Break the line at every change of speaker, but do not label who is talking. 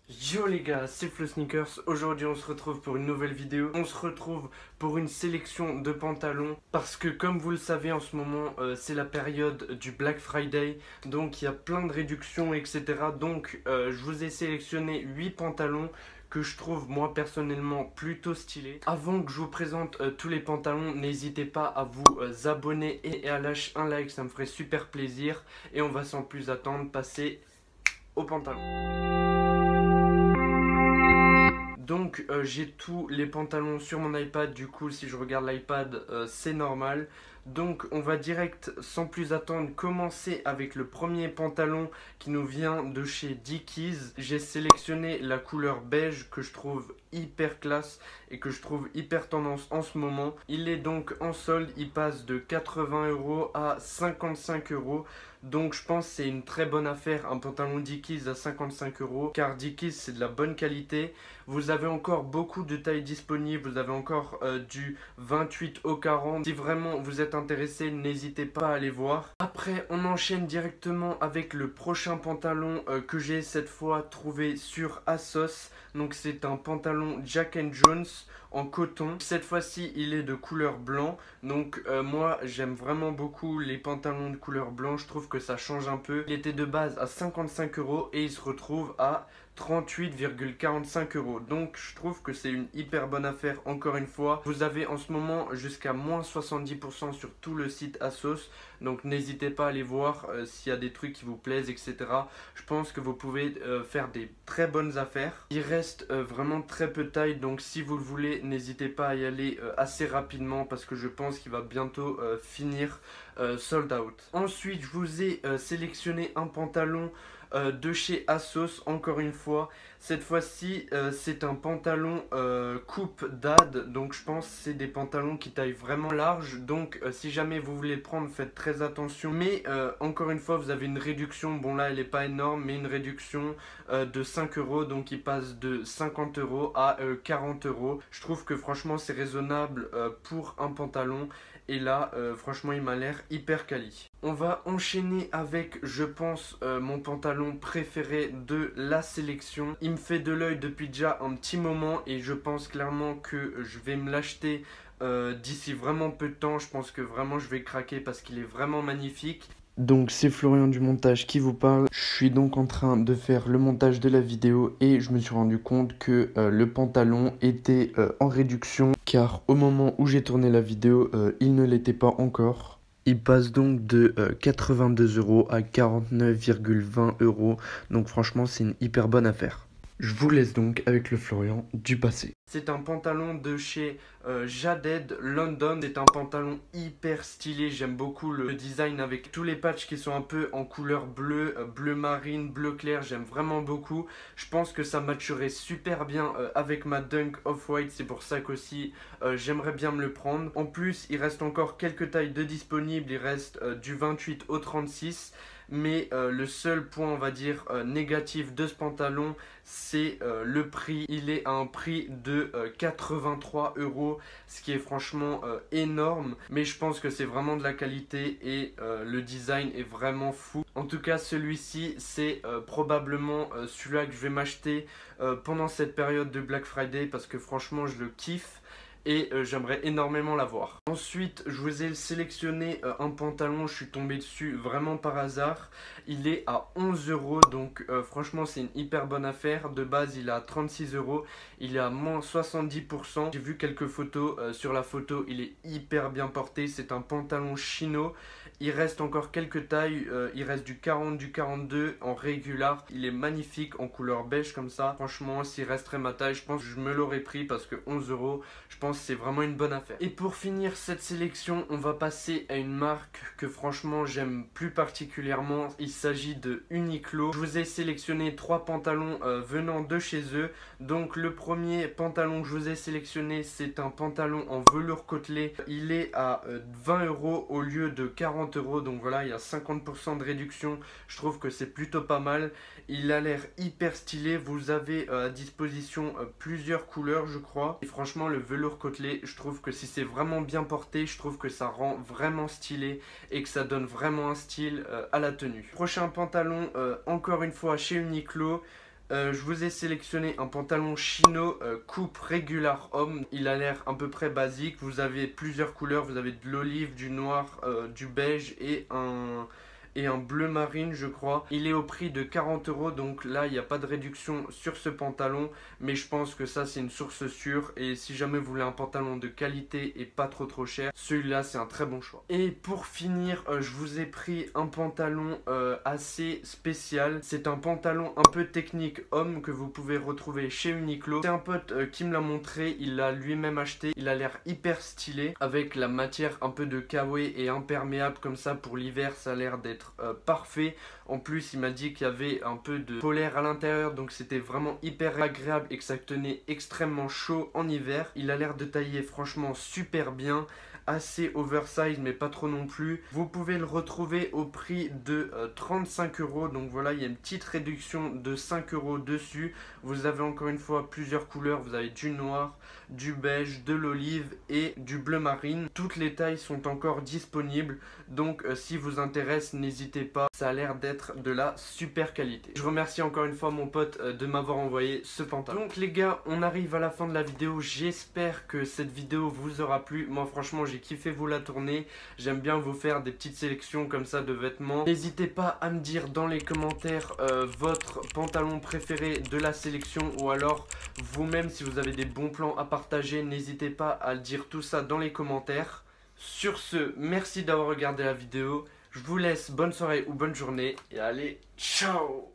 Yo les gars, c'est Flo Sneakers. Aujourd'hui on se retrouve pour une nouvelle vidéo. On se retrouve pour une sélection de pantalons parce que comme vous le savez en ce moment c'est la période du Black Friday. Donc il y a plein de réductions etc. Donc je vous ai sélectionné 8 pantalons que je trouve moi personnellement plutôt stylés. Avant que je vous présente tous les pantalons, n'hésitez pas à vous abonner et à lâcher un like, ça me ferait super plaisir. Et on va sans plus attendre passer aux pantalons. Donc j'ai tous les pantalons sur mon iPad, du coup si je regarde l'iPad c'est normal. Donc on va direct sans plus attendre commencer avec le premier pantalon qui nous vient de chez Dickies. J'ai sélectionné la couleur beige que je trouve hyper classe et que je trouve hyper tendance en ce moment. Il est donc en solde, il passe de 80 € à 55 €. Donc je pense que c'est une très bonne affaire, un pantalon Dickies à 55 € car Dickies c'est de la bonne qualité. Vous avez encore beaucoup de tailles disponibles, vous avez encore du 28 au 40. Si vraiment vous êtes intéressé, n'hésitez pas à aller voir. Après on enchaîne directement avec le prochain pantalon que j'ai cette fois trouvé sur ASOS. Donc c'est un pantalon Jack & Jones en coton. Cette fois-ci il est de couleur blanc. Donc moi j'aime vraiment beaucoup les pantalons de couleur blanc. Je trouve que ça change un peu. Il était de base à 55 € et il se retrouve à 38,45 €. Donc je trouve que c'est une hyper bonne affaire encore une fois. Vous avez en ce moment jusqu'à moins 70% sur tout le site ASOS. Donc n'hésitez pas à aller voir s'il y a des trucs qui vous plaisent etc. Je pense que vous pouvez faire des très bonnes affaires. Il reste vraiment très peu de taille. Donc si vous le voulez n'hésitez pas à y aller assez rapidement parce que je pense qu'il va bientôt finir sold out. Ensuite je vous ai sélectionné un pantalon de chez ASOS encore une fois. Cette fois-ci c'est un pantalon coupe dad, donc je pense que c'est des pantalons qui taillent vraiment large. Donc si jamais vous voulez le prendre faites très attention, mais encore une fois vous avez une réduction, bon là elle n'est pas énorme mais une réduction de 5 €, donc il passe de 50 € à 40 €. Je trouve que franchement c'est raisonnable pour un pantalon. Et là, franchement, il m'a l'air hyper quali. On va enchaîner avec, je pense, mon pantalon préféré de la sélection. Il me fait de l'œil depuis déjà un petit moment et je pense clairement que je vais me l'acheter d'ici vraiment peu de temps. Je pense que vraiment je vais craquer parce qu'il est vraiment magnifique. Donc c'est Florian du montage qui vous parle. Je suis donc en train de faire le montage de la vidéo et je me suis rendu compte que le pantalon était en réduction car au moment où j'ai tourné la vidéo, il ne l'était pas encore. Il passe donc de 82 € à 49,20 €. Donc franchement c'est une hyper bonne affaire. Je vous laisse donc avec le Florian du passé. C'est un pantalon de chez Jaded London. C'est un pantalon hyper stylé. J'aime beaucoup le design avec tous les patchs qui sont un peu en couleur bleue, bleu marine, bleu clair. J'aime vraiment beaucoup. Je pense que ça matcherait super bien avec ma Dunk Off-White. C'est pour ça qu'aussi j'aimerais bien me le prendre. En plus, il reste encore quelques tailles de disponibles. Il reste du 28 au 36. Mais le seul point on va dire négatif de ce pantalon c'est le prix. Il est à un prix de 83 €, ce qui est franchement énorme, mais je pense que c'est vraiment de la qualité et le design est vraiment fou. En tout cas celui-ci c'est probablement celui-là que je vais m'acheter pendant cette période de Black Friday parce que franchement je le kiffe. Et j'aimerais énormément l'avoir. Ensuite, je vous ai sélectionné un pantalon, je suis tombé dessus vraiment par hasard. Il est à 11 €, donc franchement c'est une hyper bonne affaire. De base il est à 36 €, il est à moins 70%. J'ai vu quelques photos, sur la photo il est hyper bien porté. C'est un pantalon chino. Il reste encore quelques tailles, il reste du 40, du 42 en régular. Il est magnifique en couleur beige comme ça. Franchement s'il resterait ma taille, je pense que je me l'aurais pris parce que 11 €, je pense que c'est vraiment une bonne affaire. Et pour finir cette sélection, on va passer à une marque que franchement j'aime plus particulièrement. Il s'agit de Uniqlo. Je vous ai sélectionné 3 pantalons venant de chez eux. Donc le premier pantalon que je vous ai sélectionné, c'est un pantalon en velours côtelé. Il est à 20 € au lieu de 40 €. Donc voilà, il y a 50% de réduction. Je trouve que c'est plutôt pas mal. Il a l'air hyper stylé. Vous avez à disposition plusieurs couleurs je crois. Et franchement le velours côtelé, je trouve que si c'est vraiment bien porté, je trouve que ça rend vraiment stylé et que ça donne vraiment un style à la tenue. Prochain pantalon, encore une fois chez Uniqlo. Je vous ai sélectionné un pantalon chino coupe régular homme. Il a l'air à peu près basique. Vous avez plusieurs couleurs. Vous avez de l'olive, du noir, du beige et un bleu marine, je crois. Il est au prix de 40 €, donc là il n'y a pas de réduction sur ce pantalon, mais je pense que ça c'est une source sûre. Et si jamais vous voulez un pantalon de qualité et pas trop cher, celui-là c'est un très bon choix. Et pour finir, je vous ai pris un pantalon assez spécial. C'est un pantalon un peu technique homme que vous pouvez retrouver chez Uniqlo. C'est un pote qui me l'a montré, il l'a lui-même acheté. Il a l'air hyper stylé avec la matière un peu de kawaii et imperméable comme ça pour l'hiver. Ça a l'air d'être parfait. En plus il m'a dit qu'il y avait un peu de polaire à l'intérieur, donc c'était vraiment hyper agréable et que ça tenait extrêmement chaud en hiver. Il a l'air de tailler franchement super bien, assez oversize mais pas trop non plus. Vous pouvez le retrouver au prix de 35 €, donc voilà, il y a une petite réduction de 5 € dessus. Vous avez encore une fois plusieurs couleurs, vous avez du noir, du beige, de l'olive et du bleu marine. Toutes les tailles sont encore disponibles, donc si vous intéresse, n'hésitez pas, ça a l'air d'être de la super qualité. Je remercie encore une fois mon pote de m'avoir envoyé ce pantalon. Donc les gars, on arrive à la fin de la vidéo. J'espère que cette vidéo vous aura plu. Moi franchement j'ai kiffé vous la tourner. J'aime bien vous faire des petites sélections comme ça de vêtements. N'hésitez pas à me dire dans les commentaires votre pantalon préféré de la sélection, ou alors vous-même si vous avez des bons plans à partager. N'hésitez pas à le dire tout ça dans les commentaires. Sur ce, merci d'avoir regardé la vidéo. Je vous laisse, bonne soirée ou bonne journée et allez, ciao!